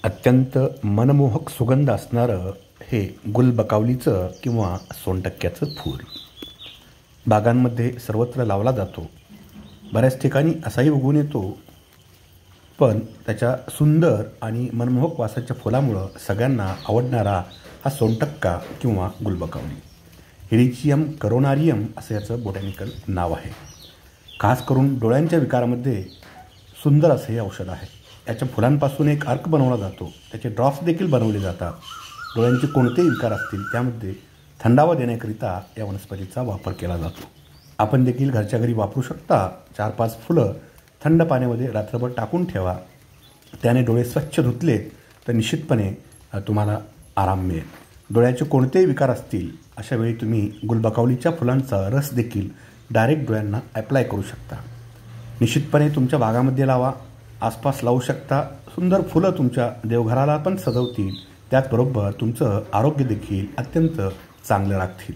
अत्यंत मनमोहक सुगंध असणारं हे गुलबकावलीचं किंवा सोनटक्क्याचं फूल बागांमध्ये सर्वत्र लावला जातो. बऱ्याच ठिकाणी असाही उगवून येतो, पण त्याच्या सुंदर आणि मनमोहक वासाच्या फुलामुळं सगळ्यांना आवडणारा हा सोनटक्का किंवा गुलबकावली. हिलिचियम करोनारियम असं याचं बोटॅनिकल नाव आहे. खास करून डोळ्यांच्या विकारामध्ये सुंदर असे हे औषध आहे. याच्या फुलांपासून एक अर्क बनवला जातो. त्याचे ड्रॉप्स देखील बनवले जातात. डोळ्यांचे कोणतेही विकार असतील त्यामध्ये थंडावा देण्याकरिता या वनस्पतीचा वापर केला जातो. आपण देखील घरच्या घरी वापरू शकता. 4-5 फुलं थंड पाण्यामध्ये रात्रभर टाकून ठेवा. त्याने डोळे स्वच्छ धुतलेत तर निश्चितपणे तुम्हाला आराम मिळेल. डोळ्याचे कोणतेही विकार असतील अशा वेळी तुम्ही गुलबकावलीच्या फुलांचा रस देखील डायरेक्ट डोळ्यांना ॲप्लाय करू शकता. निश्चितपणे तुमच्या बागामध्ये लावा, आसपास लावू शकता. सुंदर फुलं तुमच्या देवघराला पण सजवतील, त्याचबरोबर तुमचं आरोग्य देखील अत्यंत चांगलं राखतील.